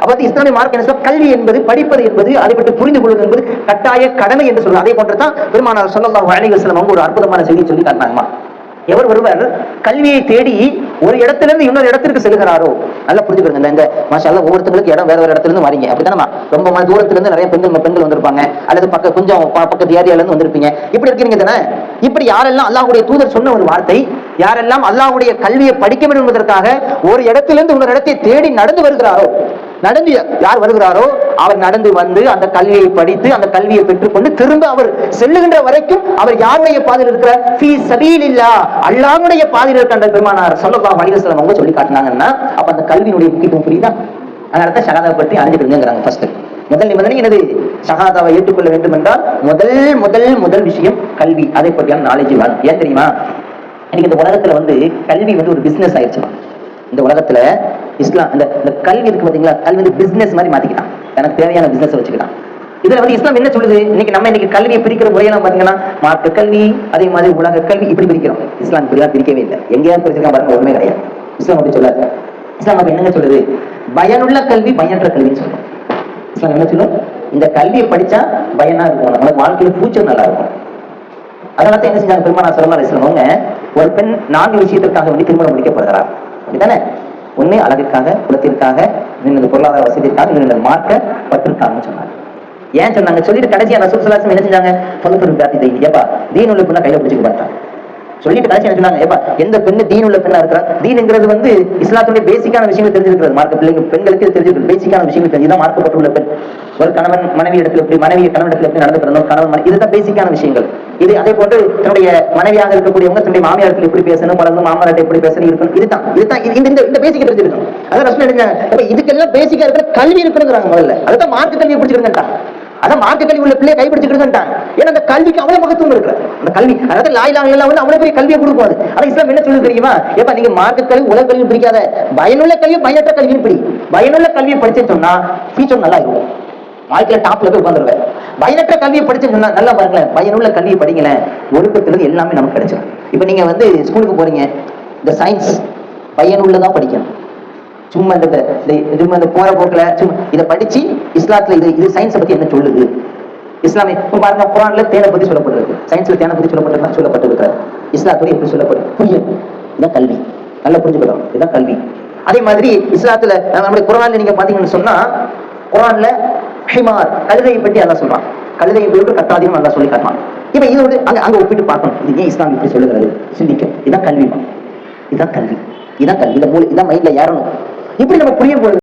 அப்ப இஸ்லாமிய மார்க்கம் என்ன சொல்ல, கல்வி என்பது, படிப்பது என்பது, அதை பற்றி புரிந்து கொள்வது என்பது கட்டாய கடமை என்று சொல்லுவாங்க. அதே போன்றுதான் பெருமானார் ஸல்லல்லாஹு அலைஹி வஸல்லம் அவங்க ஒரு அற்புதமான செய்தி சொல்லி காட்டினாங்கம்மா. எவர் ஒருவர் கல்வியை தேடி ஒரு இடத்திலிருந்து இன்னொரு இடத்திற்கு செல்கிறாரோ, நல்லா புரிஞ்சுக்கோங்க. இந்த மாஷா அல்லாஹ் ஒவ்வொருத்தங்களுக்கு இடம் வேற வேற இடத்துல இருந்து வரீங்க, அப்படித்தானமா? ரொம்ப தூரத்துல இருந்து நிறைய பெண்கள் வந்திருப்பாங்க, அல்லது கொஞ்சம் பக்கத்து ஏரியால இருந்து வந்திருப்பீங்க. இப்படி இருக்கீங்க தானே? இப்படி யாரெல்லாம் அல்லாஹ்வுடைய தூதர் சொன்ன ஒரு வார்த்தை, யாரெல்லாம் அல்லாஹ்வுடைய கல்வியை படிக்க வேண்டும் என்பதற்காக ஒரு இடத்திலிருந்து இன்னொரு இடத்தை தேடி நடந்து வருகிறாரோ, நடந்து யார் வருகிறாரோ அவர் நடந்து வந்து அந்த கல்வியை படித்து அந்த கல்வியை பெற்றுக்கொண்டு திரும்ப அவர் செல்லுகின்ற வரைக்கும் அவர் யாருடைய பாதையில் இருக்கிறார்? ஃபீ சபீலில்லாஹ், அல்லாஹ்வுடைய பாதையில் இருக்கின்ற பெருமானார் ஸல்லல்லாஹு அலைஹி வஸல்லம் அவங்க சொல்லி காட்டினாங்கன்னா, அப்ப அந்த கல்வியினுடைய முக்கியத்துவம் புரியுதா? அதனால தான் ஷஹாதா பற்றி அறிஞ்சுக்கிறதுங்கிறாங்க. ஃபர்ஸ்ட் முதல் நிபந்தனை என்னது? ஷஹாதாவை ஏற்றுக்கொள்ள வேண்டும் என்றால் முதல் விஷயம் கல்வி, அதை பற்றியான நாலேஜ் வேணும். ஏன் தெரியுமா? இன்னைக்கு இந்த உலகத்துல கல்வி ஒரு பிசினஸ் ஆயிடுச்சுமா. இந்த உலகத்துல இஸ்லாம் இந்த கல்வி இருக்கு பாத்தீங்களா, கல்வி பிசினஸ் மாதிரி மாத்திக்கிட்டான், எனக்கு தேவையான பிசினஸ் வச்சுக்கிட்டான். இதுல இஸ்லாம் என்ன சொல்லுது? இன்னைக்கு கல்வியை பிரிக்கிற முறையெல்லாம் பாத்தீங்கன்னா, மார்க்க கல்வி, அதே மாதிரி உலக கல்வி, இப்படி பிரிக்கிறோம். இஸ்லாம் இப்படிலாம் பிரிக்கவே இல்லை. எங்கேயாவது பிரிச்சிருக்கா பாருங்க, ஒண்ணுமே கிடையாது. இஸ்லாம் அப்படி சொல்லாது. இஸ்லாம் அப்ப என்னங்க சொல்லுது? பயனுள்ள கல்வி, பயனற்ற கல்வின்னு சொல்லும். இஸ்லாம் என்ன சொல்லும்? இந்த கல்வியை படிச்சா பயனா இருக்கும், நம்மளுக்கு வாழ்க்கையில ஃபியூச்சர் நல்லா இருக்கும். அதனால என்ன செஞ்சாங்க பெருமானார் ஸல்லல்லாஹு அலைஹி வஸல்லம் அவங்க, ஒரு பெண் 4 விஷயத்திற்காக திருமணம் முடிக்கப்படுகிறார். அப்படித்தானே? ஒண்ணு அழகிற்காக, குலத்திற்காக, இன்னொரு பொருளாதார வசதிக்காக, இன்னொரு மார்க்க பற்றுக்காக சொன்னாங்க. ஏன் சொன்னாங்க? சொல்லிட்டு கடைசியா ரசூல் ஸல்லல்லாஹு அலைஹி வஸல்லம் என்ன செஞ்சாங்க? ஃபதுஃபுரு பியாத்தி தைனி, ஏப்பா தீன் உள்ள பெண்ணை கையில பிடிச்சிக்க மாட்டாங்க சொல்லிட்டு கடைசி என்ன சொன்னாங்க? ஏப்பா எந்த பெண்ணு தீன் உள்ள பெண்ணா இருக்கிறா, தீனுங்கிறது இஸ்லாத்துடைய பேசிக்கான விஷயங்கள் தெரிஞ்சிருக்கிறது. மார்க்க பிள்ளைங்க பெண்களுக்கு தெரிஞ்சிருக்கிறது, பேசிக்கான விஷயங்கள் தெரிஞ்சுதான் மார்க்கப்பட்டுள்ள பெண். ஒரு கணவன் மனைவி இடத்துல எப்படி, மனைவி கணவன் இடத்துல எப்படி நடந்துக்கிறோம், கணவன் இதுதான் பேசிக்கான விஷயங்கள். இது அதே போன்று தன்னுடைய மனைவியாக இருக்கக்கூடியவங்க தன்னுடைய மாமியாருக்கு எப்படி பேசணும், பழகணும், மாமனார்ட்ட எப்படி பேசணும் இருக்கணும், இதுதான் இந்த பேசிக் தெரிஞ்சிருக்கணும். அதான் ரசூல் என்ன, இதுக்கெல்லாம் பேசிக்கா இருக்கிற கல்வி இருக்குங்கிறாங்க. முதல்ல அதுதான் மார்க்க கல்வியை பிடிச்சிருக்கேன்ட்டாங்க. அதான் மார்க்க கல்வி உள்ள பிள்ளையை கைப்பிடிச்சுக்கிட்டுட்டாங்க. ஏன்னா அந்த கல்விக்கு அவ்வளவு மகத்துவம் இருக்கு. அந்த கல்வி, அதாவது லா இலாஹ இல்லல்லாஹ் அவ்வளவு பெரிய கல்வியை கொடுக்கும். ஆனா இஸ்லாம் என்ன சொல்லுது தெரியுமா? ஏப்பா நீங்க மார்க்க கல்வி உலக கல்வி பிடிக்காத, பயனுள்ள கல்வி, பயனற்ற கல்வியும் பிடி. பயனுள்ள கல்வியை படிச்சேன்னு சொன்னா ஃபியூச்சர் நல்லா இருக்கும், வாழ்க்கையில டாப்ல போய் உட்காந்துருவேன். பயனற்ற கல்வியை படிச்சேன்னு சொன்னா நல்லா பாருங்களேன், பயனுள்ள கல்வியை படிங்களேன், ஒழுக்கத்திலிருந்து எல்லாமே நமக்கு கிடைச்சிடும். இப்ப நீங்க ஸ்கூலுக்கு போறீங்க, இந்த சயின்ஸ் பயனுள்ளதான் படிக்கணும். சும்மா இந்த போற போக்குல சும்மா இதை படிச்சு இஸ்லாத்துல இது சயின்ஸை பத்தி என்ன சொல்லுது? இஸ்லாமிய பாருங்க, குர்ஆன்ல தேனை பத்தி சொல்லப்பட்டிருக்கு, சயின்ஸ்ல தேனை பத்தி சொல்லப்பட்டிருக்கிறது. இஸ்லாத்துல எப்படி சொல்லப்படுது புரியும். இதான் கல்வி, நல்லா புரிஞ்சுக்கணும். இதுதான் கல்வி. அதே மாதிரி இஸ்லாத்துல நம்முடைய குர்ஆன்ல நீங்க பாத்தீங்கன்னு சொன்னா, குர்ஆன்ல ஹிமார் கழுதையை பற்றி அல்லாஹ் சொல்றான். கழுதையை போட்டு கட்டாதையும் நல்லா சொல்லி காட்டுவான். இப்ப இதோடு அங்க ஒப்பிட்டு பார்க்கணும், இது ஏன் இஸ்லாம் இப்படி சொல்லுகிறது சிந்திக்க. இதான் கல்வி, இதான் கல்வி, இதான் கல்வி. இதான் மைண்ட்ல ஏறணும். இப்படி நம்ம புரியும் போது